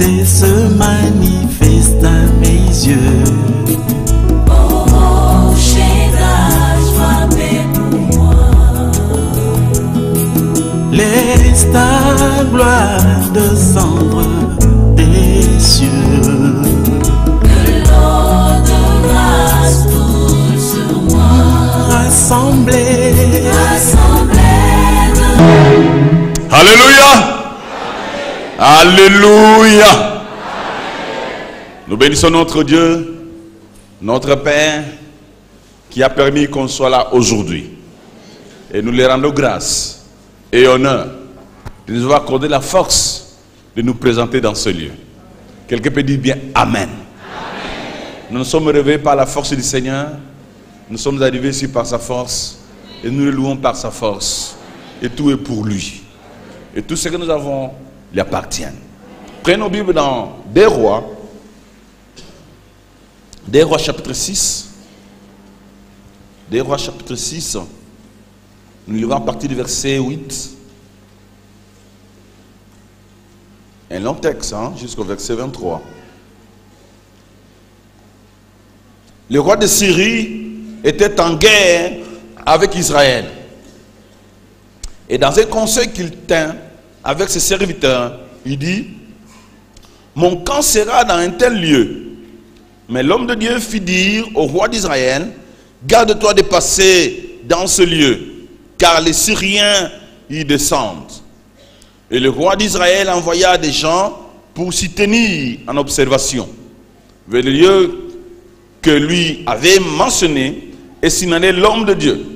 bonté se manifeste à mes yeux. Oh, Shaddai, frappez pour moi. Laisse ta gloire descendre des cieux. Que l'eau de grâce coule sur moi. Rassemblés. Alléluia. Alléluia. Nous bénissons notre Dieu, notre Père, qui a permis qu'on soit là aujourd'hui. Et nous lui rendons grâce et honneur de nous avoir accordé la force de nous présenter dans ce lieu. Quelqu'un peut dire bien Amen. Nous nous sommes réveillés par la force du Seigneur. Nous sommes arrivés ici par sa force. Et nous le louons par sa force. Et tout est pour lui. Et tout ce que nous avons lui appartient. Prenons nos Bibles dans Des Rois chapitre 6. Des Rois chapitre 6. Nous lisons à partir du verset 8. Un long texte, jusqu'au verset 23. Le roi de Syrie était en guerre avec Israël. Et dans un conseil qu'il tint avec ses serviteurs, il dit: mon camp sera dans un tel lieu. Mais l'homme de Dieu fit dire au roi d'Israël: garde-toi de passer dans ce lieu, car les Syriens y descendent. Et le roi d'Israël envoya des gens pour s'y tenir en observation vers le lieu que lui avait mentionné, et s'en allait l'homme de Dieu.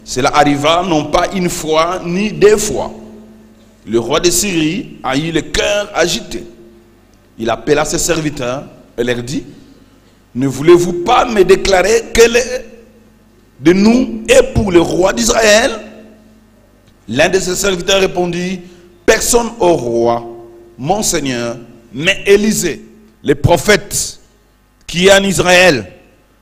Cela arriva non pas une fois ni deux fois. Le roi de Syrie a eu le cœur agité. Il appela ses serviteurs et leur dit: ne voulez-vous pas me déclarer quel est de nous et pour le roi d'Israël? L'un de ses serviteurs répondit: personne au roi, mon Seigneur, mais Élisée, le prophète qui est en Israël,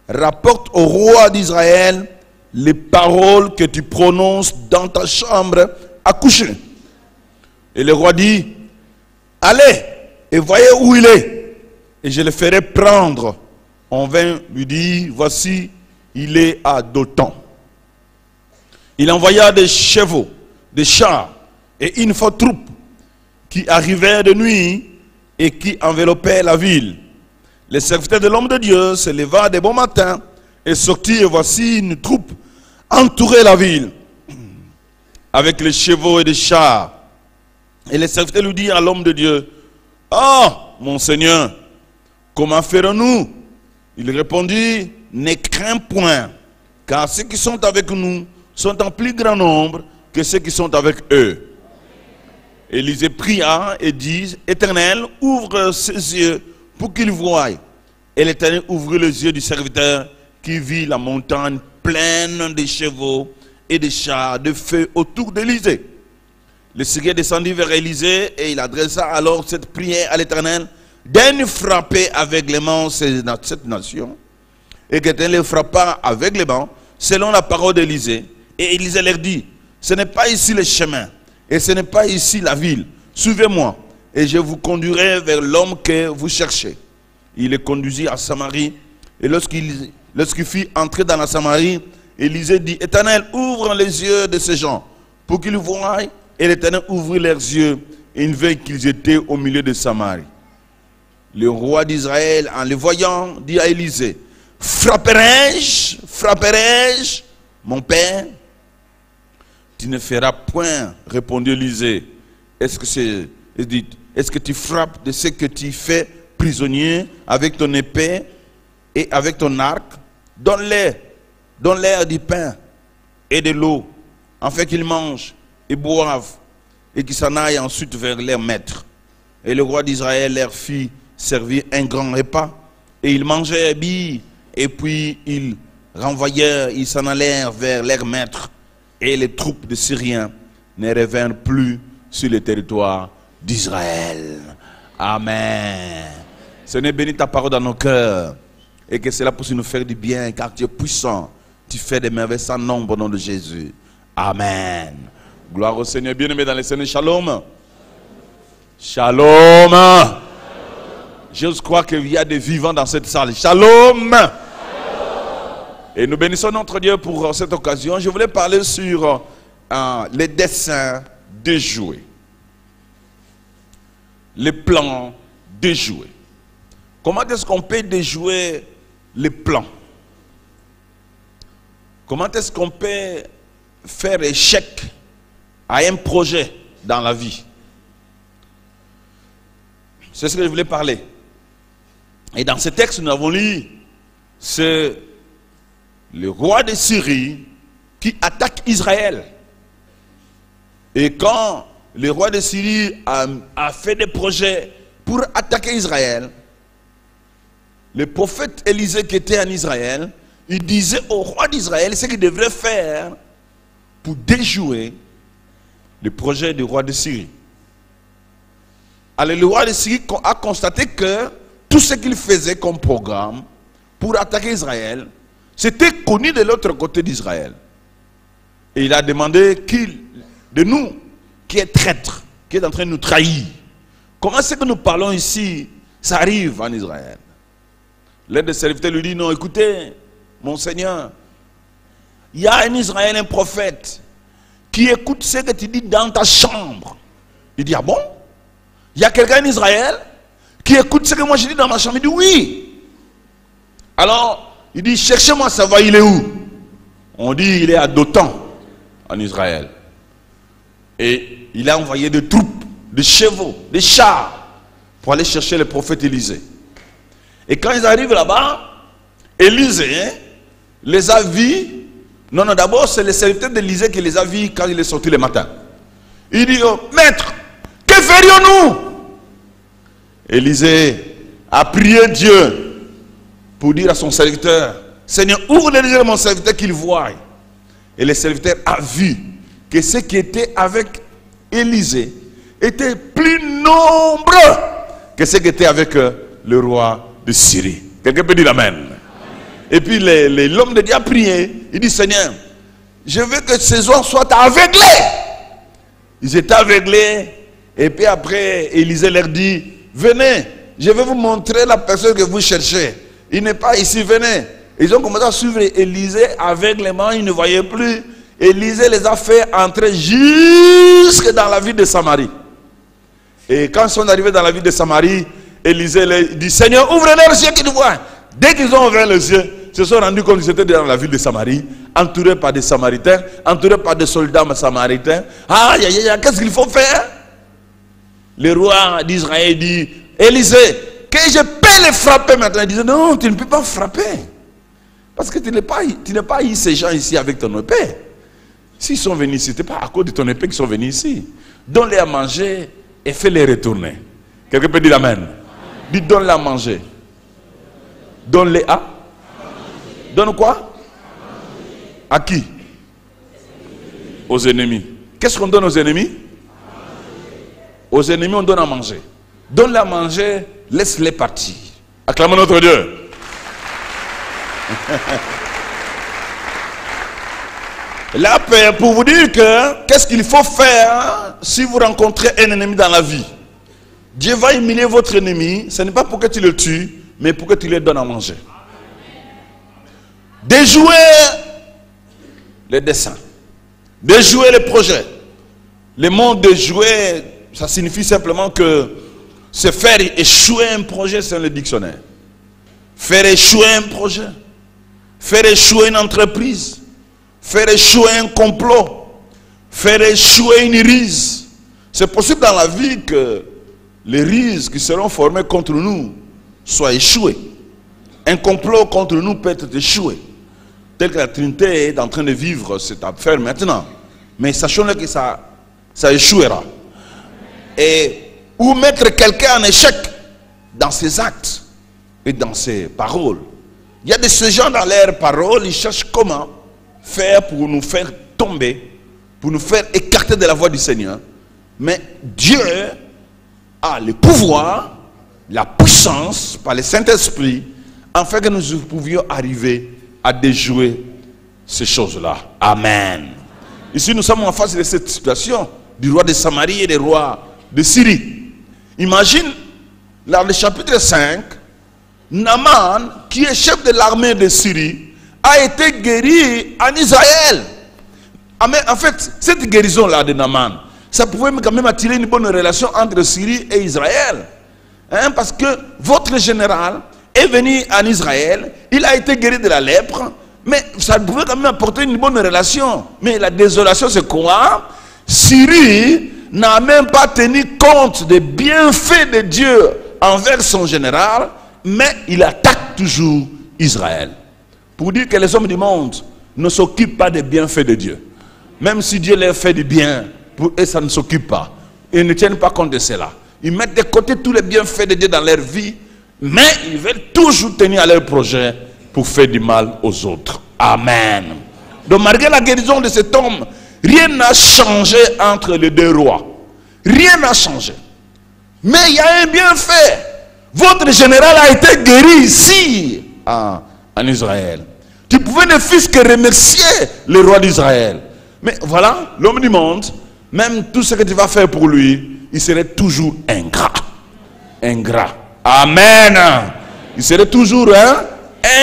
rapporte au roi d'Israël les paroles que tu prononces dans ta chambre à coucher. Et le roi dit: allez et voyez où il est, et je le ferai prendre. On vint lui dire: voici, il est à Dothan. Il envoya des chevaux, des chars et une forte troupe qui arrivèrent de nuit et qui enveloppaient la ville. Les serviteurs de l'homme de Dieu se leva de bon matin et sortit, et voici une troupe entourait la ville avec les chevaux et les chars. Et les serviteurs lui dirent à l'homme de Dieu: ah, mon Seigneur, comment ferons-nous? Il répondit: ne crains point, car ceux qui sont avec nous sont en plus grand nombre que ceux qui sont avec eux. Élisée pria et dit: Éternel, ouvre ses yeux pour qu'il voie. Et l'Éternel ouvrit les yeux du serviteur, qui vit la montagne pleine de chevaux et de chars de feu autour d'Élisée. Le Syrien descendit vers Élisée et il adressa alors cette prière à l'Éternel: daigne frapper aveuglément cette nation. Et qu'Éternel les frappa aveuglément selon la parole d'Élisée. Et Élisée leur dit: ce n'est pas ici le chemin, et ce n'est pas ici la ville. Suivez-moi, et je vous conduirai vers l'homme que vous cherchez. Il les conduisit à Samarie, et lorsqu'il fit entrer dans la Samarie, Élisée dit: Éternel, ouvre les yeux de ces gens, pour qu'ils voient. Et l'Éternel ouvrit leurs yeux, et ils virent qu'ils étaient au milieu de Samarie. Le roi d'Israël, en les voyant, dit à Élisée: frapperai-je, mon père? Tu ne feras point, répondit Élisée. Est-ce que tu frappes de ce que tu fais prisonnier avec ton épée et avec ton arc? Donne-leur du pain et de l'eau, afin qu'ils mangent et boivent, et qu'ils s'en aillent ensuite vers leur maître. Et le roi d'Israël leur fit servir un grand repas, et ils mangèrent billes, et puis ils renvoyèrent, ils s'en allèrent vers leur maître, et les troupes de Syriens ne revinrent plus sur le territoire d'Israël. Amen. Seigneur, bénis ta parole dans nos cœurs, et que cela puisse nous faire du bien, car tu es puissant, tu fais des merveilles sans nombre au nom de Jésus. Amen. Gloire au Seigneur. Bien-aimé dans les Seigneur, shalom. Shalom. J'ose croire qu'il y a des vivants dans cette salle. Shalom. Et nous bénissons notre Dieu pour cette occasion. Je voulais parler sur les dessins déjoués. Les plans déjoués. Comment est-ce qu'on peut déjouer les plans? Comment est-ce qu'on peut faire échec à un projet dans la vie? C'est ce que je voulais parler. Et dans ce texte, nous avons lu, c'est le roi de Syrie qui attaque Israël. Et quand le roi de Syrie a fait des projets pour attaquer Israël, le prophète Élisée qui était en Israël, il disait au roi d'Israël ce qu'il devrait faire pour déjouer le projet du roi de Syrie. Alors le roi de Syrie a constaté que tout ce qu'il faisait comme programme pour attaquer Israël, c'était connu de l'autre côté d'Israël. Et il a demandé de nous, qui est traître, qui est en train de nous trahir, comment c'est que nous parlons ici, ça arrive en Israël? L'un des serviteurs lui dit, non, écoutez, mon Seigneur, il y a en Israël un prophète qui écoute ce que tu dis dans ta chambre. Il dit, ah bon? Il y a quelqu'un en Israël qui écoute ce que moi je dis dans ma chambre. Il dit, oui. Alors, il dit, cherchez-moi, ça va, il est où? On dit, il est à Dothan, en Israël. Et il a envoyé des troupes, des chevaux, des chars, pour aller chercher le prophète Élisée. Et quand ils arrivent là-bas, Élisée les a vus. Non, d'abord, c'est le serviteur d'Élisée qui les a vus quand il est sorti le matin. Il dit, oh, maître, que ferions-nous? Élisée a prié Dieu pour dire à son serviteur, Seigneur, ouvre les yeux de mon serviteur qu'il voie. Et le serviteur a vu que ceux qui étaient avec Élisée étaient plus nombreux que ceux qui étaient avec le roi de Syrie. Quelqu'un peut dire amen. Et puis l'homme de Dieu a prié. Il dit, Seigneur, je veux que ces hommes soient aveuglés. Ils étaient aveuglés. Et puis après, Élisée leur dit, venez, je vais vous montrer la personne que vous cherchez. Il n'est pas ici, venez. Ils ont commencé à suivre Élisée aveuglément, ils ne voyaient plus. Élisée les a fait entrer jusque dans la ville de Samarie. Et quand ils sont arrivés dans la ville de Samarie, Élisée leur dit, Seigneur, ouvre leurs yeux qu'ils voient. Dès qu'ils ont ouvert les yeux, ils se sont rendus compte qu'ils étaient dans la ville de Samarie, entourés par des Samaritains, entourés par des soldats samaritains. Aïe, aïe, aïe, qu'est-ce qu'il faut faire? Le roi d'Israël dit, Élisée, que je peux les frapper maintenant? Il disait, non, tu ne peux pas frapper. Parce que tu n'as pas eu ces gens ici avec ton épée. S'ils sont venus ici, ce n'était pas à cause de ton épée qu'ils sont venus ici. Donne-les à manger et fais-les retourner. Quelqu'un peut dire amen. Dis, donne-les à manger. Donne-les à? Donne quoi? À qui? Aux ennemis. Qu'est-ce qu'on donne aux ennemis? Aux ennemis, on donne à manger. Donne-les à manger, laisse-les partir. Acclamons notre Dieu. Là, pour vous dire que qu'est-ce qu'il faut faire si vous rencontrez un ennemi dans la vie. Dieu va humilier votre ennemi. Ce n'est pas pour que tu le tues, mais pour que tu lui donnes à manger. Déjouer les dessins. Déjouer les projets. Le mot déjouer, ça signifie simplement que se faire échouer un projet, c'est le dictionnaire. Faire échouer un projet. Faire échouer une entreprise. Faire échouer un complot. Faire échouer une ruse. C'est possible dans la vie que les ruses qui seront formées contre nous soient échouées. Un complot contre nous peut être échoué. Tel que la Trinité est en train de vivre cette affaire maintenant. Mais sachons que ça échouera. Et ou mettre quelqu'un en échec dans ses actes et dans ses paroles. Il y a de ces gens dans leurs paroles, ils cherchent comment faire pour nous faire tomber, pour nous faire écarter de la voie du Seigneur. Mais Dieu a le pouvoir, la puissance par le Saint-Esprit, afin que nous pouvions arriver à déjouer ces choses-là. Amen. Ici, nous sommes en face de cette situation du roi de Samarie et du roi de Syrie. Imagine dans le chapitre 5, Naaman, qui est chef de l'armée de Syrie, a été guéri en Israël. En fait, cette guérison-là de Naaman, ça pouvait quand même attirer une bonne relation entre Syrie et Israël. Hein, parce que votre général est venu en Israël, il a été guéri de la lèpre, mais ça pouvait quand même apporter une bonne relation. Mais la désolation, c'est quoi? Syrie n'a même pas tenu compte des bienfaits de Dieu envers son général, mais il attaque toujours Israël. Pour dire que les hommes du monde ne s'occupent pas des bienfaits de Dieu. Même si Dieu leur fait du bien, pour eux ça ne s'occupe pas. Ils ne tiennent pas compte de cela. Ils mettent de côté tous les bienfaits de Dieu dans leur vie, mais ils veulent toujours tenir à leur projet pour faire du mal aux autres. Amen. Donc malgré la guérison de cet homme, rien n'a changé entre les deux rois. Rien n'a changé. Mais il y a un bienfait. Votre général a été guéri ici, en Israël. Tu pouvais ne fût-ce que remercier le roi d'Israël. Mais voilà, l'homme du monde, même tout ce que tu vas faire pour lui, il serait toujours ingrat. Ingrat. Amen. Il serait toujours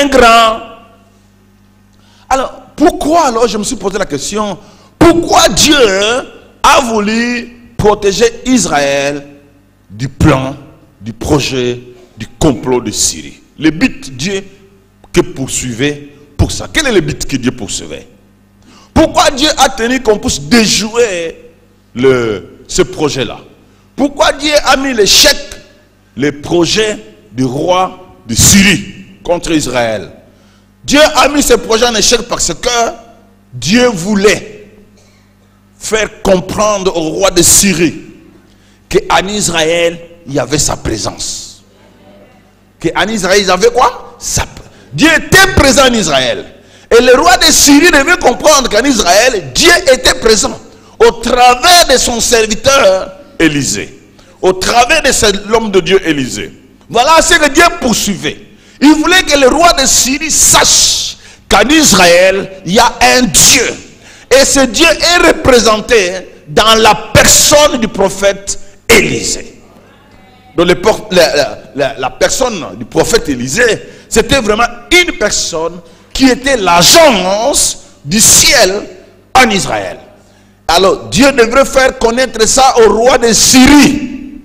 ingrat. Alors, pourquoi alors, je me suis posé la question, pourquoi Dieu a voulu protéger Israël du plan, du projet, du complot de Syrie? Le but Dieu que poursuivait pour ça. Quel est le but que Dieu poursuivait? Pourquoi Dieu a tenu qu'on puisse déjouer ce projet-là? Pourquoi Dieu a mis l'échec, le projet du roi de Syrie contre Israël? Dieu a mis ce projet en échec parce que Dieu voulait faire comprendre au roi de Syrie qu'en Israël, il y avait sa présence. Qu'en Israël, il y avait quoi? Dieu était présent en Israël. Et le roi de Syrie devait comprendre qu'en Israël, Dieu était présent. Au travers de son serviteur Élisée. Au travers de l'homme de Dieu Élisée. Voilà ce que Dieu poursuivait. Il voulait que le roi de Syrie sache qu'en Israël, il y a un Dieu. Et ce Dieu est représenté dans la personne du prophète Élisée. Donc la personne du prophète Élisée, c'était vraiment une personne qui était l'agence du ciel en Israël. Alors Dieu devrait faire connaître ça au roi de Syrie.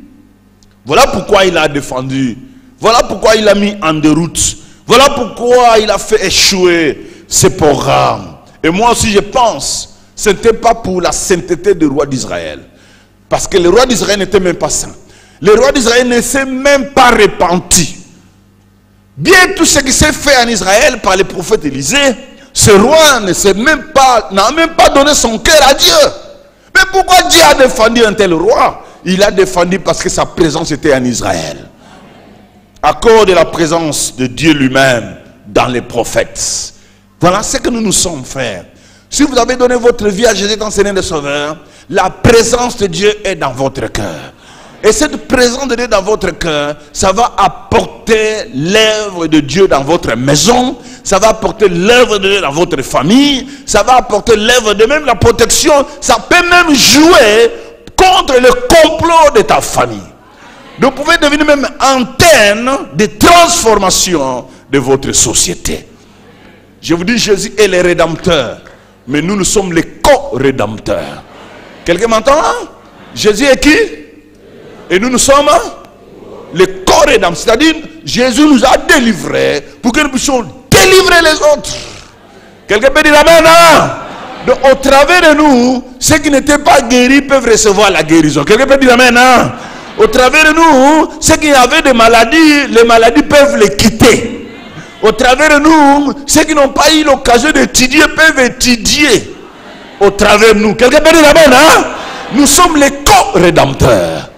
Voilà pourquoi il a défendu. Voilà pourquoi il a mis en déroute. Voilà pourquoi il a fait échouer ses programmes. Et moi aussi je pense, ce n'était pas pour la sainteté du roi d'Israël. Parce que le roi d'Israël n'était même pas saint. Le roi d'Israël ne s'est même pas repenti. Bien tout ce qui s'est fait en Israël par le prophète Élisée, ce roi n'a même pas donné son cœur à Dieu. Mais pourquoi Dieu a défendu un tel roi? Il a défendu parce que sa présence était en Israël. À cause de la présence de Dieu lui-même dans les prophètes. Voilà ce que nous nous sommes, frères. Si vous avez donné votre vie à Jésus, ton Seigneur et Sauveur, la présence de Dieu est dans votre cœur. Et cette présence de Dieu dans votre cœur, ça va apporter l'œuvre de Dieu dans votre maison, ça va apporter l'œuvre de Dieu dans votre famille, ça va apporter l'œuvre de même la protection, ça peut même jouer contre le complot de ta famille. Vous pouvez devenir même antenne de transformation de votre société. Je vous dis, Jésus est le rédempteur, mais nous sommes les co-rédempteurs. Quelqu'un m'entend? Jésus est qui? Et nous sommes les co-rédempteurs. C'est-à-dire, Jésus nous a délivrés pour que nous puissions délivrer les autres. Quelqu'un peut dire amen, hein? Donc, au travers de nous, ceux qui n'étaient pas guéris peuvent recevoir la guérison. Quelqu'un peut dire amen, hein? Au travers de nous, ceux qui avaient des maladies, les maladies peuvent les quitter. Au travers de nous, ceux qui n'ont pas eu l'occasion d'étudier peuvent étudier. Au travers de nous. Quelqu'un peut dire amen, hein? Nous sommes les co-rédempteurs.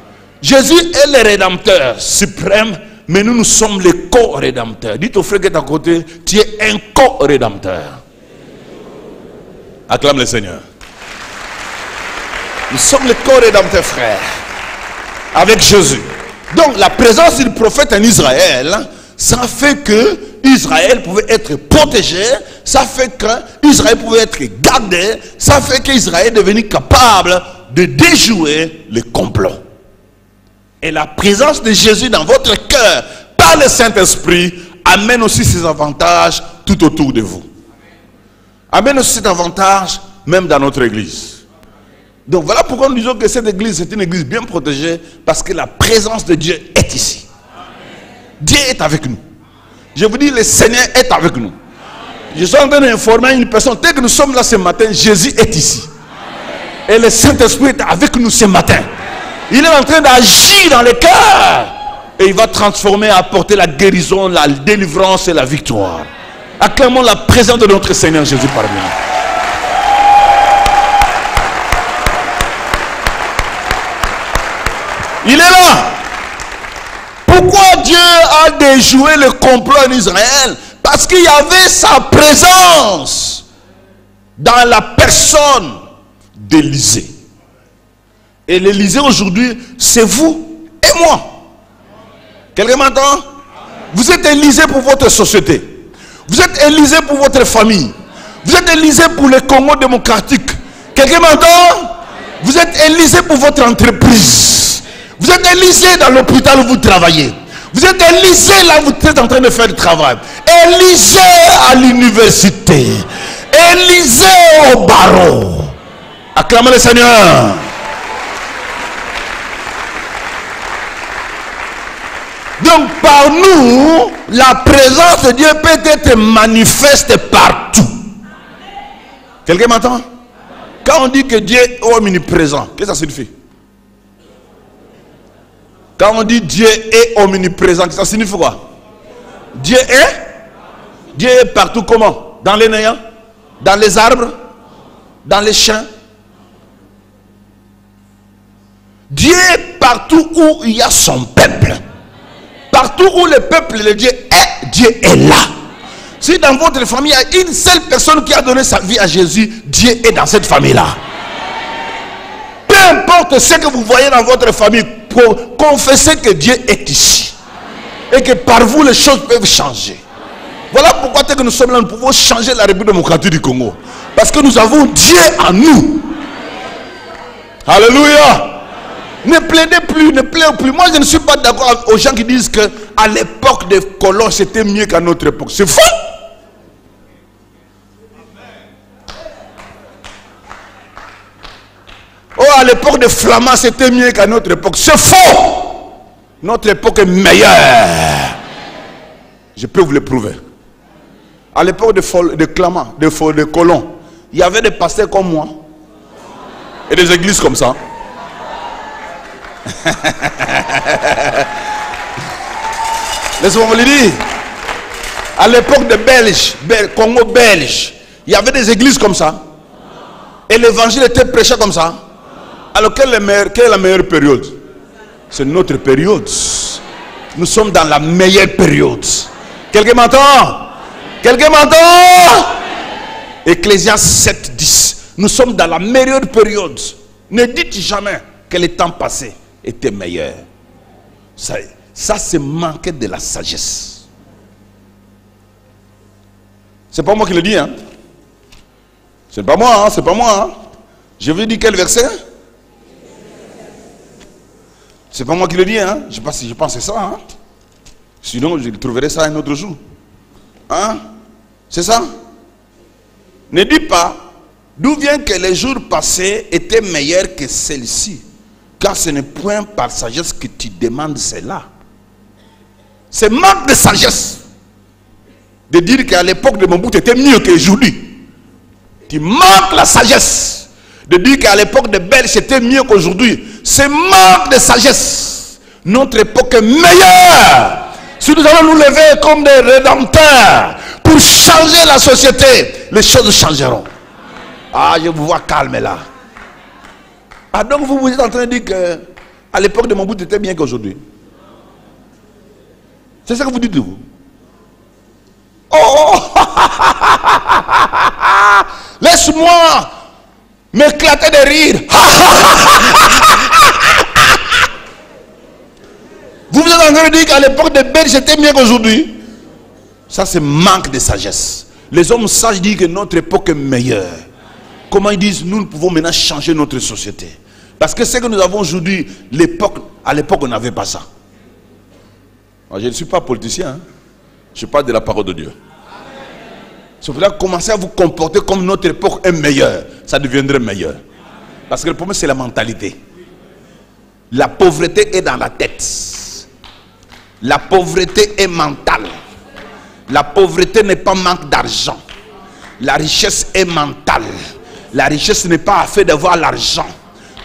Jésus est le rédempteur suprême, mais nous sommes les co-rédempteurs. Dites au frère qui est à côté, tu es un co-rédempteur. Acclame le Seigneur. Nous sommes les co-rédempteurs, frères, avec Jésus. Donc la présence du prophète en Israël, ça fait que Israël pouvait être protégé, ça fait que Israël pouvait être gardé, ça fait qu'Israël est devenu capable de déjouer le complot. Et la présence de Jésus dans votre cœur, par le Saint-Esprit, amène aussi ses avantages tout autour de vous. Amène aussi cet avantage même dans notre église. Donc voilà pourquoi nous disons que cette église est une église bien protégée, parce que la présence de Dieu est ici. Dieu est avec nous. Je vous dis, le Seigneur est avec nous. Je suis en train d'informer une personne, dès que nous sommes là ce matin, Jésus est ici. Et le Saint-Esprit est avec nous ce matin. Il est en train d'agir dans les cœurs. Et il va transformer, apporter la guérison, la délivrance et la victoire. Acclamons la présence de notre Seigneur Jésus parmi nous. Il est là. Pourquoi Dieu a déjoué le complot en Israël? Parce qu'il y avait sa présence dans la personne d'Élisée. Et l'Élysée aujourd'hui, c'est vous et moi. Quelqu'un m'entend? Vous êtes Élysée pour votre société. Vous êtes Élysée pour votre famille. Vous êtes Élysée pour le Congo démocratique. Quelqu'un m'entend? Vous êtes Élysée pour votre entreprise. Vous êtes Élysée dans l'hôpital où vous travaillez. Vous êtes Élysée là où vous êtes en train de faire du travail. Élysée à l'université. Élysée au barreau. Acclamez le Seigneur. Donc par nous, la présence de Dieu peut être manifeste partout. Quelqu'un m'entend? Quand on dit que Dieu est omniprésent, qu'est-ce que ça signifie? Quand on dit Dieu est omniprésent, ça signifie quoi? Dieu est partout comment? Dans les néants? Dans les arbres? Dans les champs? Dieu est partout où il y a son peuple. Partout où le peuple de Dieu est là. Si dans votre famille, il y a une seule personne qui a donné sa vie à Jésus, Dieu est dans cette famille-là. Peu importe ce que vous voyez dans votre famille, pour confesser que Dieu est ici. Et que par vous, les choses peuvent changer. Voilà pourquoi, dès que nous sommes là, nous pouvons changer la République démocratique du Congo. Parce que nous avons Dieu en nous. Alléluia. Ne plaidez plus, ne plaidez plus. Moi, je ne suis pas d'accord aux gens qui disent qu'à l'époque des colons, c'était mieux qu'à notre époque. C'est faux. Oh, à l'époque des Flamands, c'était mieux qu'à notre époque. C'est faux. Notre époque est meilleure. Je peux vous le prouver. À l'époque des Flamands, des colons, il y avait des pasteurs comme moi. Et des églises comme ça. Laissez-moi vous le dire. À l'époque des Belges, Congo belge, il y avait des églises comme ça. Et l'évangile était prêché comme ça. Alors quelle est la meilleure période? C'est notre période. Nous sommes dans la meilleure période. Quelqu'un m'entend? Quelqu'un m'entend? Ecclésiaste 7, 10. Nous sommes dans la meilleure période. Ne dites jamais que les temps passés étaient meilleurs. Ça c'est manquer de la sagesse. C'est pas moi qui le dis, hein. C'est pas moi, hein, c'est pas moi. Hein. Je vous dis quel verset? C'est pas moi qui le dis, hein. Je sais pas si je pense que c'est ça, hein. Sinon je trouverai ça un autre jour. Hein? C'est ça? Ne dis pas d'où vient que les jours passés étaient meilleurs que celle-ci. Car ce n'est point par sagesse que tu demandes cela. C'est manque de sagesse de dire qu'à l'époque de Mobutu était mieux qu'aujourd'hui. Tu manques la sagesse de dire qu'à l'époque de Belge c'était mieux qu'aujourd'hui. C'est manque de sagesse. Notre époque est meilleure. Si nous allons nous lever comme des rédempteurs pour changer la société, les choses changeront. Ah, je vous vois calme là. Ah, donc vous êtes en train de dire qu'à l'époque de Mobutu était bien qu'aujourd'hui. C'est ça que vous dites de vous. Oh, laisse-moi m'éclater de rire. Vous êtes en train de dire qu'à l'époque de Belge c'était mieux qu'aujourd'hui. Ça c'est manque de sagesse. Les hommes sages disent que notre époque est meilleure. Comment ils disent nous pouvons maintenant changer notre société. Parce que ce que nous avons aujourd'hui, à l'époque, on n'avait pas ça. Alors, je ne suis pas politicien, hein. Je parle de la parole de Dieu. Si vous voulez commencer à vous comporter comme notre époque est meilleure, ça deviendrait meilleur. Parce que le problème, c'est la mentalité. La pauvreté est dans la tête. La pauvreté est mentale. La pauvreté n'est pas manque d'argent. La richesse est mentale. La richesse n'est pas affaire d'avoir l'argent.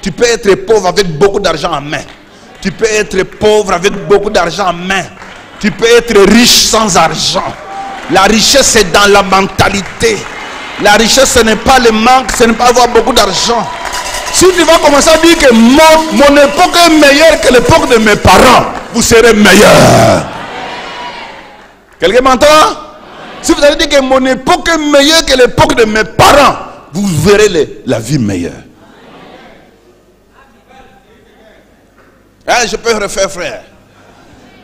Tu peux être pauvre avec beaucoup d'argent en main. Tu peux être pauvre avec beaucoup d'argent en main. Tu peux être riche sans argent. La richesse est dans la mentalité. La richesse, ce n'est pas le manque, ce n'est pas avoir beaucoup d'argent. Si tu vas commencer à dire que mon époque est meilleure que l'époque de mes parents, vous serez meilleur. Quelqu'un m'entend? Si vous allez dire que mon époque est meilleure que l'époque de mes parents, vous verrez la vie meilleure. Hein, je peux refaire, frère.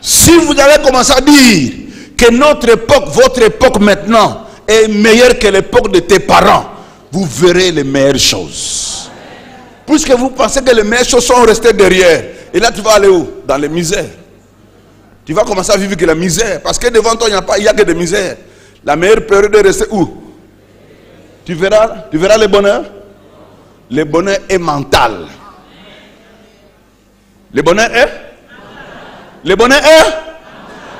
Si vous allez commencer à dire que notre époque, votre époque maintenant, est meilleure que l'époque de tes parents, vous verrez les meilleures choses. Puisque vous pensez que les meilleures choses sont restées derrière. Et là, tu vas aller où? Dans les misères. Tu vas commencer à vivre que la misère. Parce que devant toi, il n'y a que des misères. La meilleure période est rester où? Tu verras le bonheur? Le bonheur est mental. Le bonheur est? Le bonheur est?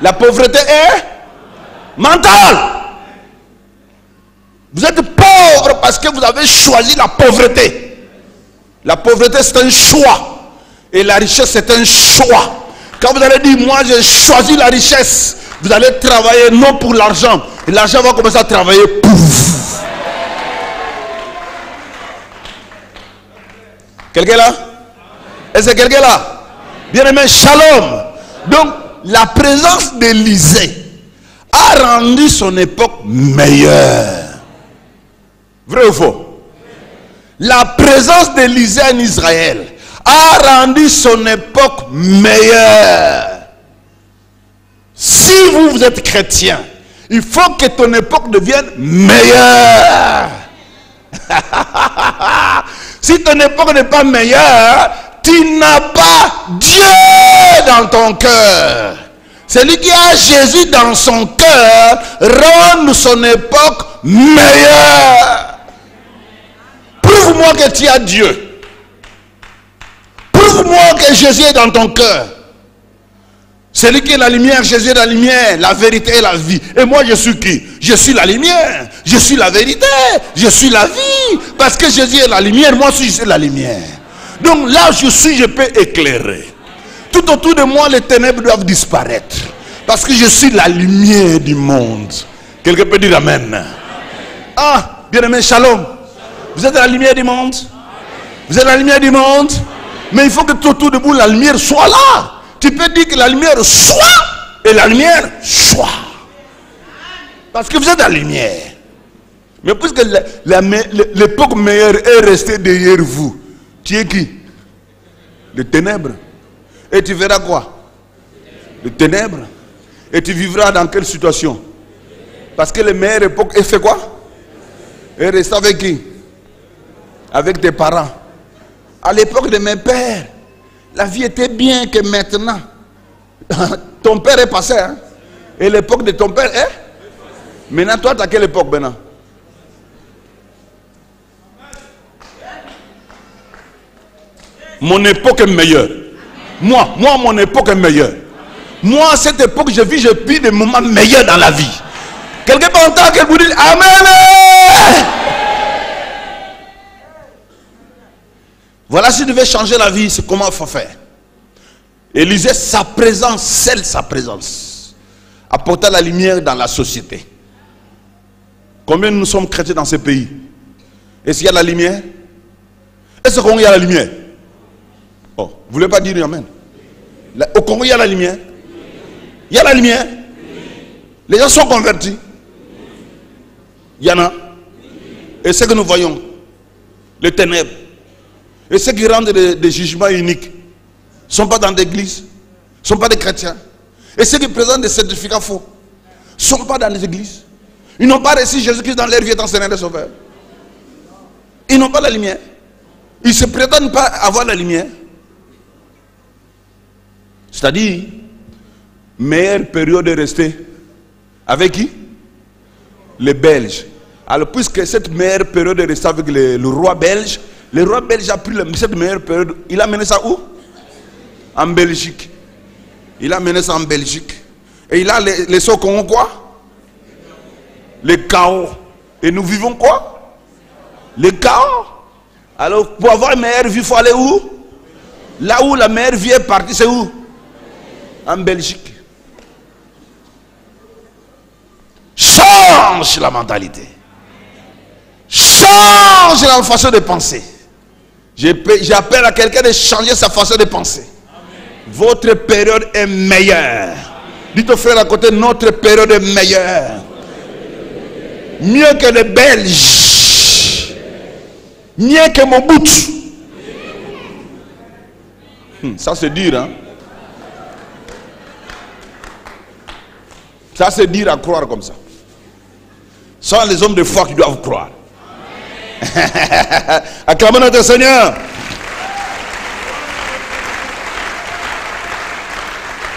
La pauvreté est? Mentale. Vous êtes pauvre parce que vous avez choisi la pauvreté. La pauvreté, c'est un choix. Et la richesse, c'est un choix. Quand vous allez dire, moi j'ai choisi la richesse, vous allez travailler non pour l'argent. Et l'argent va commencer à travailler pour vous. Quelqu'un là? Est-ce que quelqu'un là? Bien aimé, shalom. Donc, la présence d'Élisée a rendu son époque meilleure. Vrai ou faux? La présence d'Élisée en Israël a rendu son époque meilleure. Si vous êtes chrétien, il faut que ton époque devienne meilleure. Si ton époque n'est pas meilleure, tu n'as pas Dieu dans ton cœur. Celui qui a Jésus dans son cœur rend son époque meilleure. Prouve-moi que tu as Dieu. Prouve-moi que Jésus est dans ton cœur. Celui qui est la lumière, Jésus est la lumière, la vérité et la vie. Et moi je suis qui? Je suis la lumière, je suis la vérité, je suis la vie. Parce que Jésus est la lumière, moi aussi je suis la lumière. Donc là je suis, je peux éclairer. Tout autour de moi les ténèbres doivent disparaître. Parce que je suis la lumière du monde. Quelqu'un peut dire amen. Ah, bien aimé, shalom. Vous êtes la lumière du monde. Vous êtes la lumière du monde. Mais il faut que tout autour de vous la lumière soit là. Tu peux dire que la lumière soit et la lumière soit. Parce que vous êtes la lumière. Mais puisque l'époque meilleure est restée derrière vous, tu es qui? Les ténèbres. Et tu verras quoi? Les ténèbres. Et tu vivras dans quelle situation? Parce que la meilleure époque est fait quoi? Et reste avec qui? Avec tes parents. À l'époque de mes pères, la vie était bien que maintenant. Ton père est passé, hein? Et l'époque de ton père est? Maintenant, toi, tu as quelle époque maintenant? Mon époque est meilleure. Moi, mon époque est meilleure. Moi, à cette époque, je vis des moments meilleurs dans la vie. Quelqu'un peut entendre que vous dites amen. Voilà, si tu veux changer la vie, c'est comment il faut faire. Élisée, sa présence, seule sa présence, apporta la lumière dans la société. Combien nous sommes chrétiens dans ce pays? Est-ce qu'il y a la lumière? Est-ce qu'il y a la lumière? Oh, vous ne voulez pas dire amen? Au Congo, il y a la lumière? Il y a la lumière? Les gens sont convertis? Il y en a? Et ce que nous voyons, les ténèbres, et ceux qui rendent des jugements uniques, ne sont pas dans l'église, ne sont pas des chrétiens. Et ceux qui présentent des certificats faux, ne sont pas dans les églises. Ils n'ont pas reçu Jésus-Christ dans leur vie étant Seigneur et Sauveur. Ils n'ont pas la lumière. Ils ne se prétendent pas avoir la lumière. C'est-à-dire, meilleure période de rester avec qui? Les Belges. Alors, puisque cette meilleure période de rester avec le roi belge, le roi belge a pris cette meilleure période, il a mené ça où? En Belgique. Il a mené ça en Belgique. Et il a laissé au Congo quoi? Le chaos. Et nous vivons quoi? Le chaos. Alors, pour avoir une meilleure vie, il faut aller où? Là où la meilleure vie est partie, c'est où? En Belgique. Change la mentalité. Change la façon de penser. J'appelle à quelqu'un de changer sa façon de penser. Votre période est meilleure. Dites au frère à côté, notre période est meilleure. Mieux que les Belges. Mieux que Mobutu. Ça c'est dur, hein. Ça c'est dur à croire comme ça. Ce sont les hommes de foi qui doivent croire. Acclamons notre Seigneur.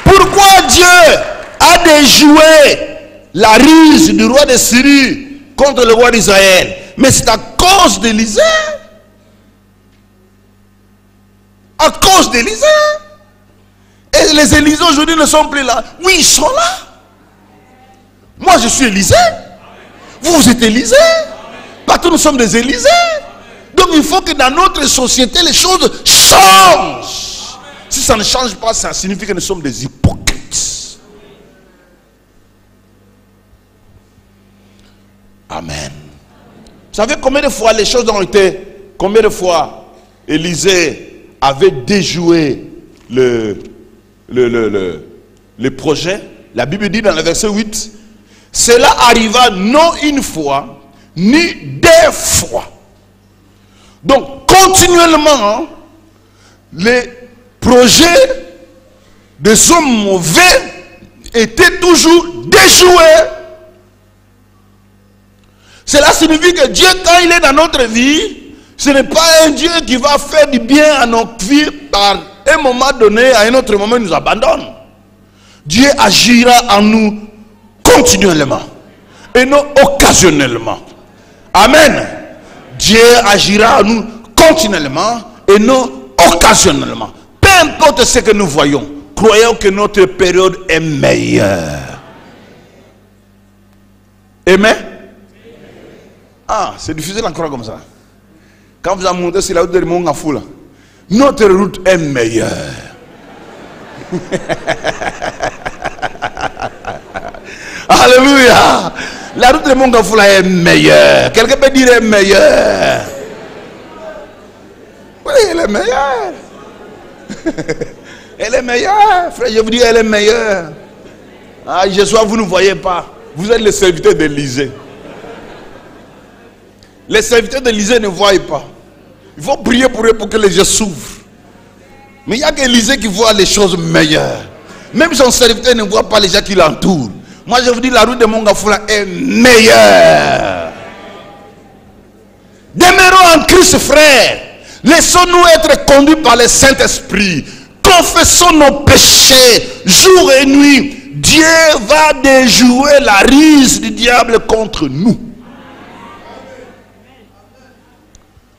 Pourquoi Dieu a déjoué la ruse du roi de Syrie contre le roi d'Israël? Mais c'est à cause d'Élisée. À cause d'Élisée. Et les Élysées aujourd'hui ne sont plus là. Oui, ils sont là. Moi je suis Élisée. Vous êtes Élisée. Partout nous sommes des Élysées. Donc il faut que dans notre société les choses changent. Si ça ne change pas, ça signifie que nous sommes des hypocrites. Amen. Vous savez combien de fois les choses ont été, combien de fois Élisée avait déjoué le projet? La Bible dit dans le verset 8, cela arriva non une fois, ni deux fois. Donc continuellement, les projets des hommes mauvais étaient toujours déjoués. Cela signifie que Dieu, quand il est dans notre vie, ce n'est pas un Dieu qui va faire du bien à notre vie par un moment donné, à un autre moment il nous abandonne. Dieu agira en nous continuellement et non occasionnellement. Amen. Dieu agira en nous continuellement et non occasionnellement. Peu importe ce que nous voyons, croyons que notre période est meilleure. Amen. Ah, c'est difficile à croire comme ça. Quand vous avez monté sur la route de Mongafou, notre route est meilleure. Alléluia. La route de Mongafou est meilleure. Quelqu'un peut dire est meilleure. Oui, elle est meilleure. Elle est meilleure. Frère, je vous dis, elle est meilleure. Ah, Jésus, vous ne voyez pas. Vous êtes les serviteurs d'Élysée. Les serviteurs d'Élysée ne voient pas. Il faut prier pour eux pour que les yeux s'ouvrent. Mais il n'y a qu'Élysée qui voit les choses meilleures. Même son serviteur ne voit pas les gens qui l'entourent. Moi je vous dis, la route de Mongafoula est meilleure. Demeurons en Christ, frère. Laissons-nous être conduits par le Saint-Esprit. Confessons nos péchés jour et nuit. Dieu va déjouer la ruse du diable contre nous.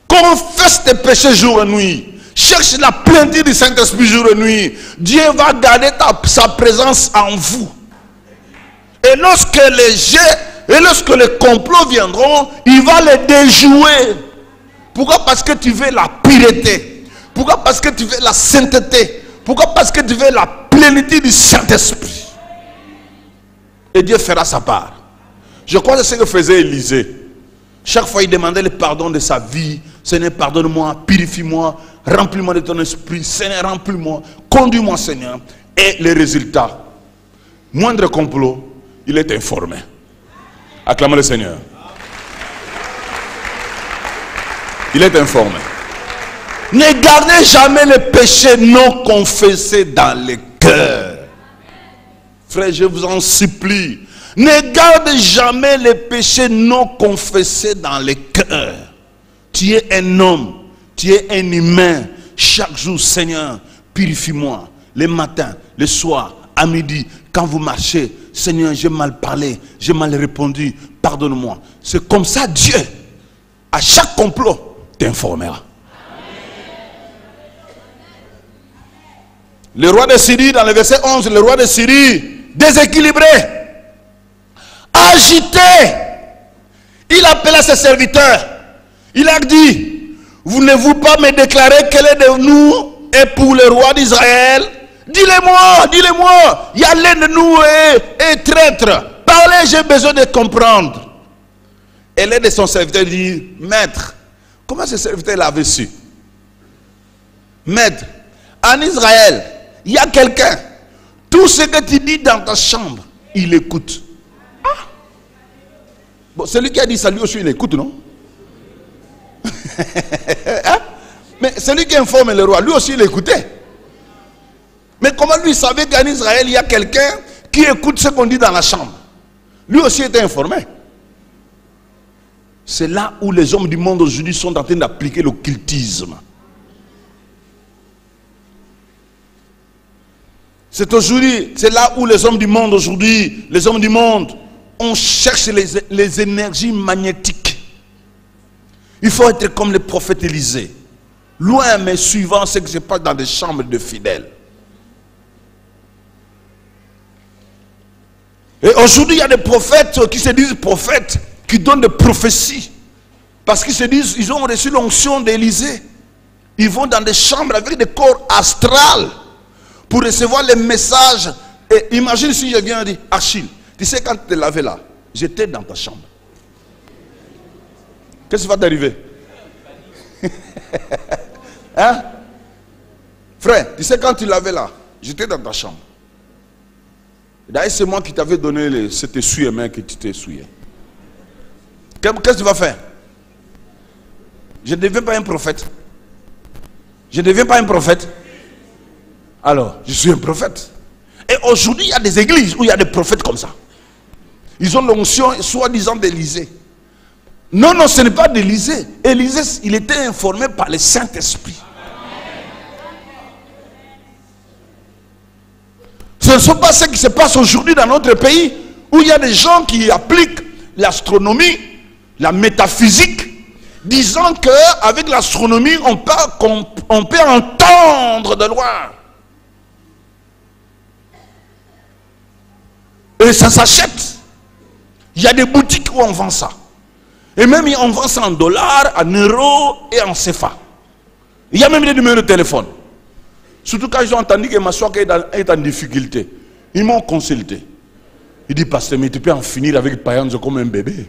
Confesse tes péchés jour et nuit. Cherche la plénitude du Saint-Esprit jour et nuit. Dieu va garder sa présence en vous. Et lorsque les jets et lorsque les complots viendront, il va les déjouer. Pourquoi? Parce que tu veux la pureté. Pourquoi? Parce que tu veux la sainteté. Pourquoi? Parce que tu veux la plénitude du Saint-Esprit. Et Dieu fera sa part. Je crois que c'est ce que faisait Élisée. Chaque fois il demandait le pardon de sa vie. Seigneur, pardonne-moi, purifie-moi, remplis-moi de ton esprit. Seigneur, remplis-moi, conduis-moi, Seigneur. Et les résultats, moindre complot, il est informé. Acclamons le Seigneur. Il est informé. Ne gardez jamais les péchés non confessés dans le cœur. Frère, je vous en supplie. Ne garde jamais les péchés non confessés dans le cœur. Tu es un homme. Tu es un humain. Chaque jour, Seigneur, purifie-moi. Le matin, le soir, à midi, quand vous marchez, Seigneur, j'ai mal parlé, j'ai mal répondu, pardonne-moi. C'est comme ça Dieu, à chaque complot, t'informera. Le roi de Syrie, dans le verset 11, le roi de Syrie, déséquilibré, agité, il appela ses serviteurs. Il a dit, voulez-vous pas me déclarer quel est de nous et pour le roi d'Israël? Dis-le-moi, il y a l'un de nous est traître. Parlez, j'ai besoin de comprendre. Et l'un de son serviteur dit, maître, comment ce serviteur l'avait su? Maître, en Israël, il y a quelqu'un, tout ce que tu dis dans ta chambre, il écoute. Ah. Bon, celui qui a dit ça, lui aussi, il écoute, non? Hein? Mais celui qui informe le roi, lui aussi, il écoutait. Mais comment lui savait qu'en Israël, il y a quelqu'un qui écoute ce qu'on dit dans la chambre? Lui aussi était informé. C'est là où les hommes du monde aujourd'hui sont en train d'appliquer l'occultisme. C'est aujourd'hui, c'est là où les hommes du monde aujourd'hui, les hommes du monde, on cherche les énergies magnétiques. Il faut être comme le prophète Élisée. Loin mais suivant ce qui se passe dans des chambres de fidèles. Et aujourd'hui, il y a des prophètes qui se disent prophètes, qui donnent des prophéties. Parce qu'ils se disent, ils ont reçu l'onction d'Élisée. Ils vont dans des chambres avec des corps astrales pour recevoir les messages. Et imagine si je viens et dis, Achille, tu sais quand tu te lavais là, j'étais dans ta chambre. Qu'est-ce qui va t'arriver? Hein? Frère, tu sais quand tu lavais là, j'étais dans ta chambre. D'ailleurs, c'est moi qui t'avais donné cet essuie-main que tu t'es essuyé. Qu'est-ce que tu vas faire? Je ne deviens pas un prophète. Je ne deviens pas un prophète. Alors, je suis un prophète. Et aujourd'hui, il y a des églises où il y a des prophètes comme ça. Ils ont l'onction soi-disant d'Élisée. Non, non, ce n'est pas d'Élisée. Élisée, il était informé par le Saint-Esprit. Ce ne sont pas ce qui se passe aujourd'hui dans notre pays, où il y a des gens qui appliquent l'astronomie, la métaphysique, disant qu'avec l'astronomie, on peut entendre de loin. Et ça s'achète. Il y a des boutiques où on vend ça. Et même on vend ça en dollars, en euros et en CFA. Il y a même des numéros de téléphone. Surtout quand ils ont entendu que ma soeur est en difficulté. Ils m'ont consulté. Il dit, pasteur, mais tu peux en finir avec Payanzo comme un bébé.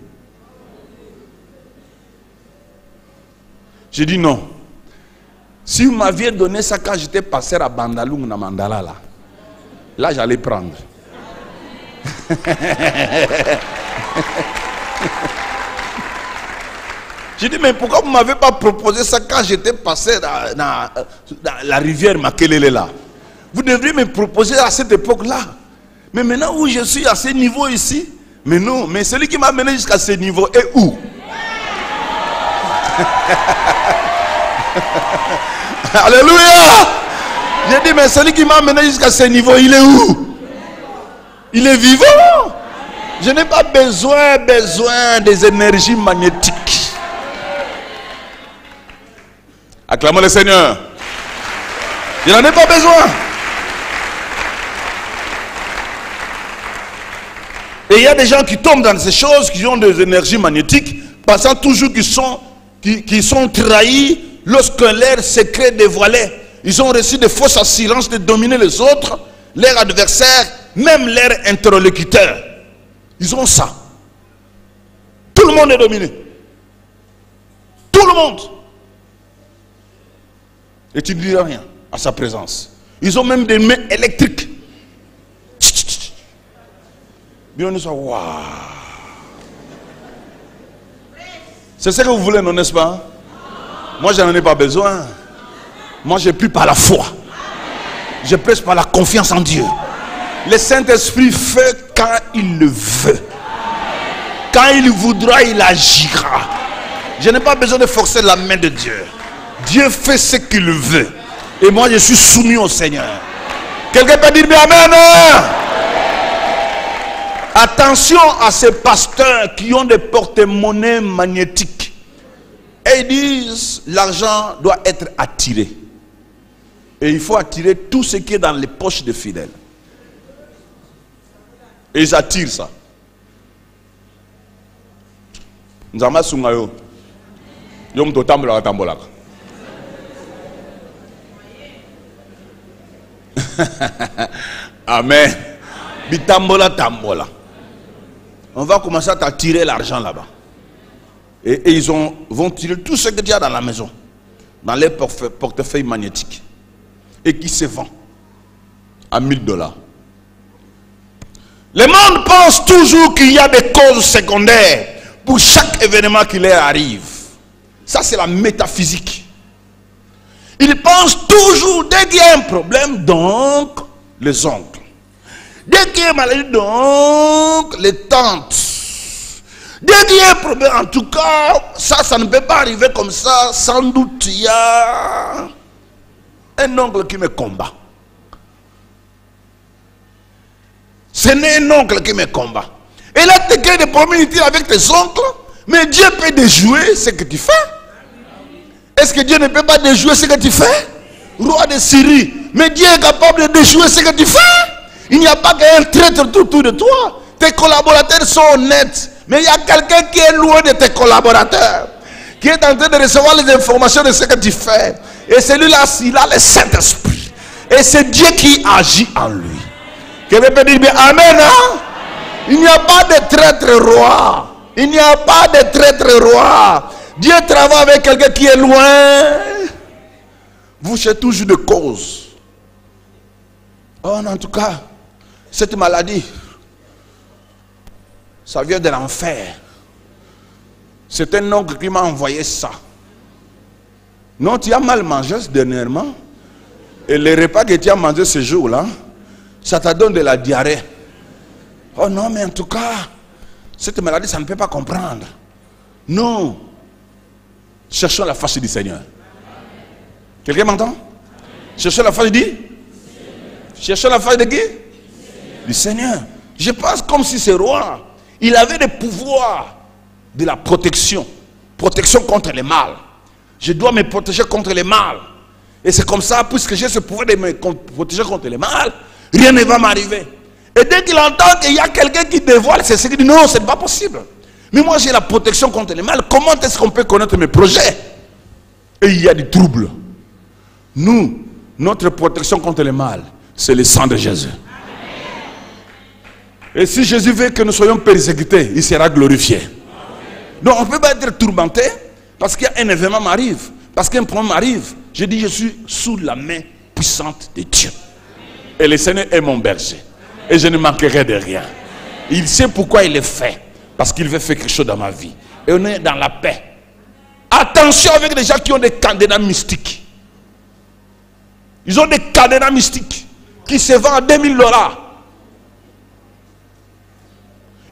J'ai dit non. Si vous m'aviez donné ça quand j'étais pasteur à Bandalung, na Mandala, là j'allais prendre. J'ai dit, mais pourquoi vous ne m'avez pas proposé ça quand j'étais passé dans la rivière Makelele là? Vous devriez me proposer à cette époque-là. Mais maintenant où je suis à ce niveau ici, mais non, mais celui qui m'a mené jusqu'à ce niveau est où? Alléluia! J'ai dit, mais celui qui m'a mené jusqu'à ce niveau, il est où? Il est vivant. Je n'ai pas besoin des énergies magnétiques. Acclamons le Seigneur. Je n'en ai pas besoin. Et il y a des gens qui tombent dans ces choses, qui ont des énergies magnétiques, pensant toujours qu'ils sont trahis lorsqu'un leur secret dévoilé. Ils ont reçu des fausses assurances de dominer les autres, leurs adversaires, même leurs interlocuteurs. Ils ont ça. Tout le monde est dominé. Tout le monde. Et tu ne dis rien à sa présence. Ils ont même des mains électriques. Bien, on est waouh. C'est ce que vous voulez, non, n'est-ce pas? Moi, je n'en ai pas besoin. Moi, je prie par la foi. Je prêche par la confiance en Dieu. Le Saint-Esprit fait quand il le veut. Quand il voudra, il agira. Je n'ai pas besoin de forcer la main de Dieu. Dieu fait ce qu'il veut. Et moi, je suis soumis au Seigneur. Quelqu'un peut dire, mais amen. Attention à ces pasteurs qui ont des porte-monnaies magnétiques. Et ils disent, l'argent doit être attiré. Et il faut attirer tout ce qui est dans les poches des fidèles. Et ils attirent ça. Nous avons sungayo. Yom to tambola tambola. Amen. Bitambola tambola. On va commencer à t'attirer l'argent là-bas. Et ils vont tirer tout ce que tu as dans la maison, dans les portefeuilles magnétiques, et qui se vend à $1000. Le monde pense toujours qu'il y a des causes secondaires pour chaque événement qui leur arrive. Ça, c'est la métaphysique. Ils pensent toujours, dès qu'il y a un problème, donc les oncles. Dès qu'il y a une maladie, donc les tantes. Dès qu'il y a un problème, en tout cas, ça ne peut pas arriver comme ça. Sans doute, il y a un oncle qui me combat. Ce n'est un oncle qui me combat. Et là, tu es de premier avec tes oncles, mais Dieu peut déjouer ce que tu fais. Est-ce que Dieu ne peut pas déjouer ce que tu fais? Roi de Syrie, mais Dieu est capable de déjouer ce que tu fais. Il n'y a pas qu'un traître tout autour de toi. Tes collaborateurs sont honnêtes, mais il y a quelqu'un qui est loin de tes collaborateurs, qui est en train de recevoir les informations de ce que tu fais. Et celui-là, il a le Saint-Esprit. Et c'est Dieu qui agit en lui. Quelqu'un peut dire, mais amen, hein? Il n'y a pas de traître roi. Il n'y a pas de traître roi. Dieu travaille avec quelqu'un qui est loin. Vous cherchez toujours de causes. Oh, en tout cas, cette maladie, ça vient de l'enfer. C'est un oncle qui m'a envoyé ça. Non, tu as mal mangé dernièrement. Et les repas que tu as mangé ce jour-là, ça t'a donné de la diarrhée. Oh non, mais en tout cas, cette maladie, ça ne peut pas comprendre. Non. Cherchons la face du Seigneur. Quelqu'un m'entend? Cherchons la face du... Cherchons la face de qui? Du Seigneur. Je pense comme si ce roi, il avait des pouvoirs de la protection. Protection contre le mal. Je dois me protéger contre le mal. Et c'est comme ça, puisque j'ai ce pouvoir de me protéger contre le mal, rien ne va m'arriver. Et dès qu'il entend qu'il y a quelqu'un qui dévoile, c'est ce qu'il dit, non, ce n'est pas possible. Mais moi j'ai la protection contre le mal. Comment est-ce qu'on peut connaître mes projets? Et il y a du trouble. Nous, notre protection contre le mal, c'est le sang de Jésus. Et si Jésus veut que nous soyons persécutés, il sera glorifié. Donc on ne peut pas être tourmenté parce qu'il y a un événement m'arrive, parce qu'un problème m'arrive. Je dis, je suis sous la main puissante de Dieu. Et le Seigneur est mon berger. Et je ne manquerai de rien. Il sait pourquoi il le fait. Parce qu'il veut faire quelque chose dans ma vie. Et on est dans la paix. Attention avec les gens qui ont des cadenas mystiques. Ils ont des cadenas mystiques qui se vendent à $2000.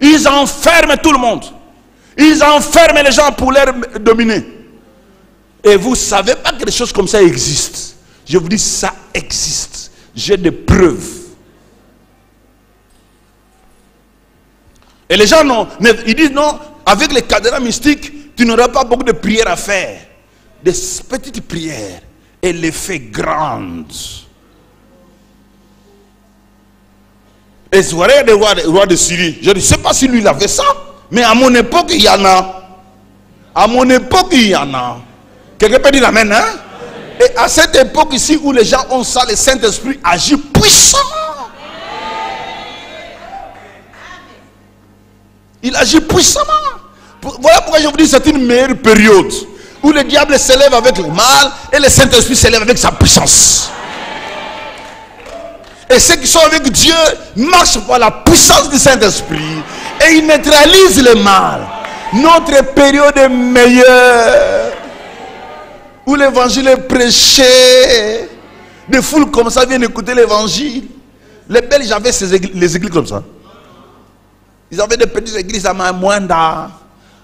Ils enferment tout le monde. Ils enferment les gens pour les dominer. Et vous ne savez pas que des choses comme ça existent. Je vous dis, ça existe. J'ai des preuves. Et les gens, non, ils disent non, avec les cadenas mystiques, tu n'auras pas beaucoup de prières à faire. Des petites prières. Et l'effet grand. Et vous voyez le roi de Syrie. Je ne sais pas si lui il avait ça. Mais à mon époque, il y en a. À mon époque, il y en a. Quelqu'un peut dire amen, hein? Et à cette époque ici où les gens ont ça, le Saint-Esprit agit puissamment. Il agit puissamment. Voilà pourquoi je vous dis c'est une meilleure période où le diable s'élève avec le mal et le Saint-Esprit s'élève avec sa puissance. Et ceux qui sont avec Dieu marchent par la puissance du Saint-Esprit et ils neutralisent le mal. Notre période est meilleure où l'évangile est prêché. Des foules comme ça viennent écouter l'évangile. Les Belges avaient les églises comme ça. Ils avaient des petites églises à Moinda,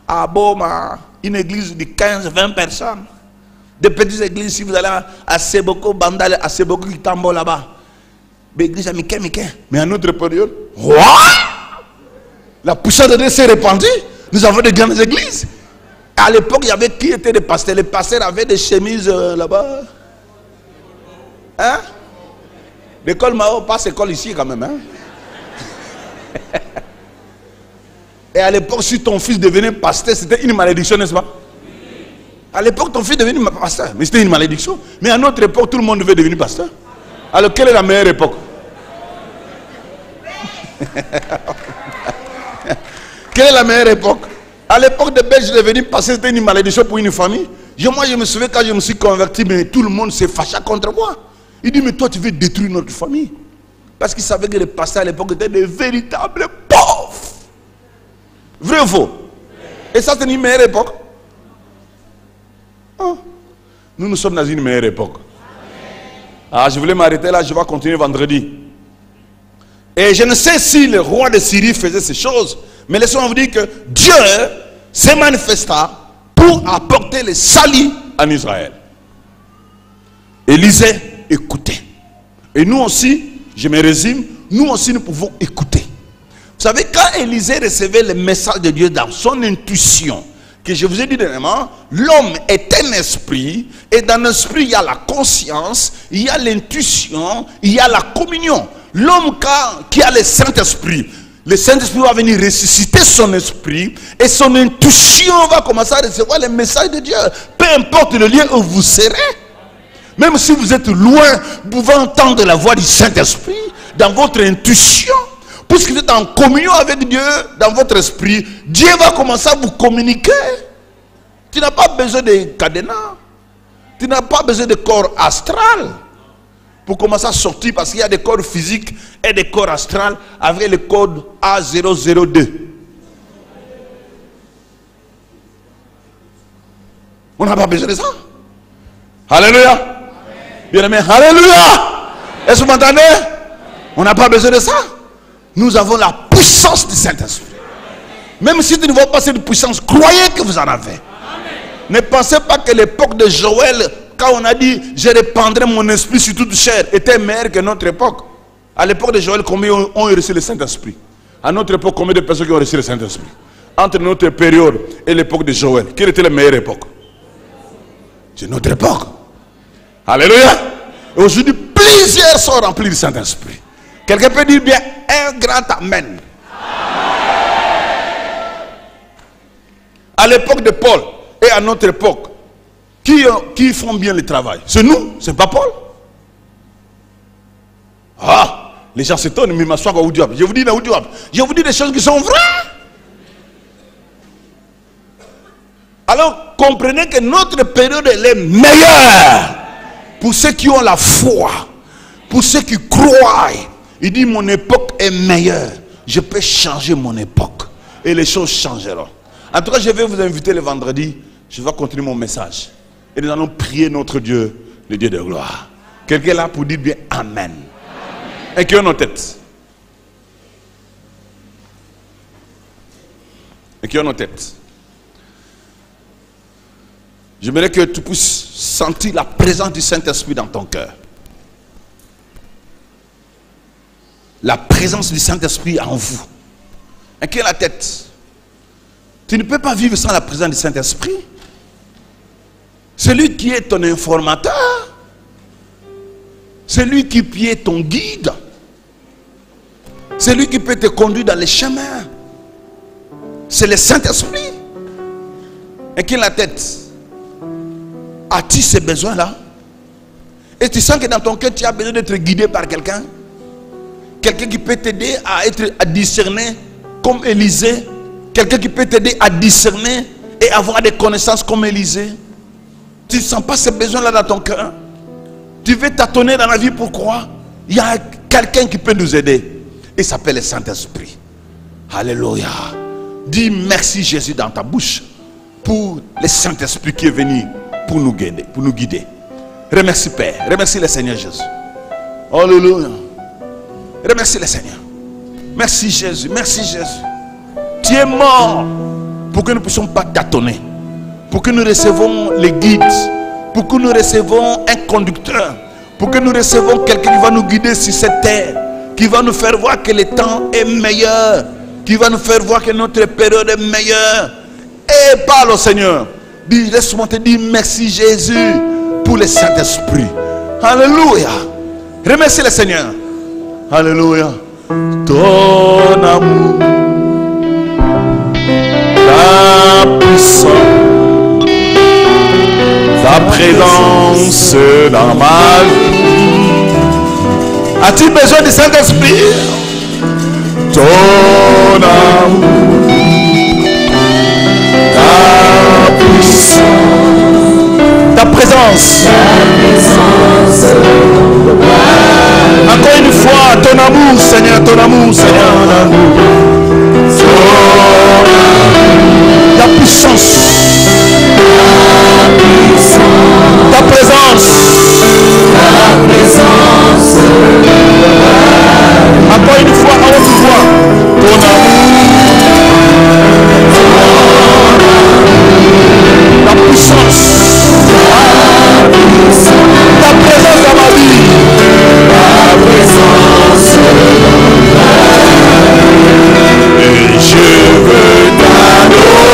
à Boma, une église de 15-20 personnes. Des petites églises, si vous allez à Seboko, Bandal, à Seboko, Kitambo là-bas. L'église à Miké. Mais à notre période, la puissance de Dieu s'est répandue. Nous avons des grandes églises. À l'époque, il y avait qui étaient des pasteurs. Les pasteurs avaient des chemises là-bas. Hein? L'école Mao passe école ici quand même. Hein? Et à l'époque, si ton fils devenait pasteur, c'était une malédiction, n'est-ce pas? À l'époque, ton fils devenait pasteur, mais c'était une malédiction. Mais à notre époque, tout le monde devait devenir pasteur. Alors, quelle est la meilleure époque? Quelle est la meilleure époque? À l'époque de Belge, devenir pasteur, c'était une malédiction pour une famille. Moi, je me souviens quand je me suis converti, mais tout le monde s'est fâché contre moi. Il dit, mais toi, tu veux détruire notre famille. Parce qu'il savait que les pasteurs à l'époque étaient des véritables pauvres. Vrai ou faux? Et ça, c'est une meilleure époque. Oh. Nous sommes dans une meilleure époque. Ah, je voulais m'arrêter là, je vais continuer vendredi. Et je ne sais si le roi de Syrie faisait ces choses, mais laissez-moi vous dire que Dieu s'est manifesté pour apporter le salut en Israël. Élisée écoutait. Et nous aussi, je me résume, nous aussi nous pouvons écouter. Vous savez, quand Élisée recevait le message de Dieu dans son intuition, que je vous ai dit dernièrement, l'homme est un esprit, et dans l'esprit il y a la conscience, il y a l'intuition, il y a la communion. L'homme qui a le Saint-Esprit va venir ressusciter son esprit, et son intuition va commencer à recevoir le message de Dieu. Peu importe le lieu où vous serez, même si vous êtes loin, vous pouvez entendre la voix du Saint-Esprit dans votre intuition. Puisque vous êtes en communion avec Dieu dans votre esprit, Dieu va commencer à vous communiquer. Tu n'as pas besoin de cadenas. Tu n'as pas besoin de corps astral pour commencer à sortir, parce qu'il y a des corps physiques et des corps astrales avec le code A002. On n'a pas besoin de ça. Alléluia. Bien aimé, alléluia. Est-ce que vous m'entendez? On n'a pas besoin de ça. Nous avons la puissance du Saint-Esprit. Même si tu ne vois pas cette puissance, croyez que vous en avez. Amen. Ne pensez pas que l'époque de Joël, quand on a dit « Je répandrai mon esprit sur toute chair », était meilleure que notre époque. À l'époque de Joël, combien ont reçu le Saint-Esprit? À notre époque, combien de personnes qui ont reçu le Saint-Esprit? Entre notre période et l'époque de Joël, quelle était la meilleure époque? C'est notre époque. Alléluia. Et aujourd'hui, plusieurs sont remplis du Saint-Esprit. Quelqu'un peut dire bien un grand amen. À l'époque de Paul et à notre époque, qui font bien le travail? C'est nous, c'est pas Paul. Ah, les gens s'étonnent, mais m'assoient au diable. Je vous dis des choses qui sont vraies. Alors, comprenez que notre période elle est meilleure pour ceux qui ont la foi, pour ceux qui croient. Il dit mon époque est meilleure. Je peux changer mon époque et les choses changeront. En tout cas, je vais vous inviter le vendredi. Je vais continuer mon message. Et nous allons prier notre Dieu, le Dieu de gloire. Quelqu'un est là pour dire bien Amen. Et qui ont nos têtes. Et qui ont nos têtes. J'aimerais que tu puisses sentir la présence du Saint-Esprit dans ton cœur. La présence du Saint-Esprit en vous. Et qui est la tête? Tu ne peux pas vivre sans la présence du Saint-Esprit. C'est lui qui est ton informateur. C'est lui qui est ton guide. C'est lui qui peut te conduire dans les chemins. C'est le Saint-Esprit. Et qui est la tête? As-tu ces besoins-là? Et tu sens que dans ton cœur, tu as besoin d'être guidé par quelqu'un? Quelqu'un qui peut t'aider à discerner comme Élisée. Quelqu'un qui peut t'aider à discerner et avoir des connaissances comme Élisée. Tu ne sens pas ces besoins-là dans ton cœur? Tu veux tâtonner dans la vie, pourquoi? Il y a quelqu'un qui peut nous aider. Il s'appelle le Saint-Esprit. Alléluia. Dis merci Jésus dans ta bouche pour le Saint-Esprit qui est venu pour nous guider. Remercie Père. Remercie le Seigneur Jésus. Alléluia. Remercie le Seigneur. Merci Jésus. Merci Jésus. Tu es mort pour que nous ne puissions pas tâtonner. Pour que nous recevons les guides. pour que nous recevons un conducteur, pour que nous recevons quelqu'un qui va nous guider sur cette terre, qui va nous faire voir que le temps est meilleur, qui va nous faire voir que notre période est meilleure. Et parle au Seigneur. Dis, laisse-moi te dire merci Jésus pour le Saint-Esprit. Alléluia. Remercie le Seigneur. Alléluia. Ton amour, ta puissance, ta présence dans ma vie. As-tu besoin du Saint-Esprit? Ton amour, ta puissance, ta présence. Encore une fois, ton amour, Seigneur, ton amour, Seigneur, ton amour. Ta puissance, ta présence, encore une fois, à haute voix, ton amour, ta puissance, ta présence dans ma vie, ta présence, et je veux t'adorer,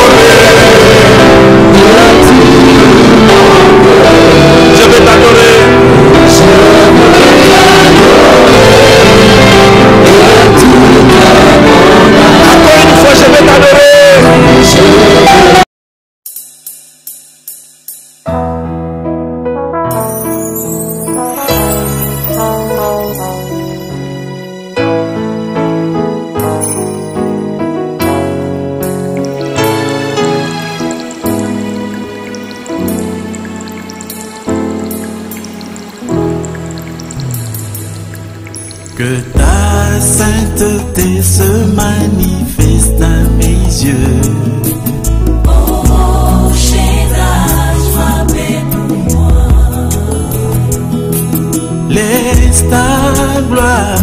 je veux t'adorer, encore une fois je vais t'adorer. Que ta sainteté se manifeste à mes yeux. Oh, Shaddai, frappez pour moi. Laisse ta gloire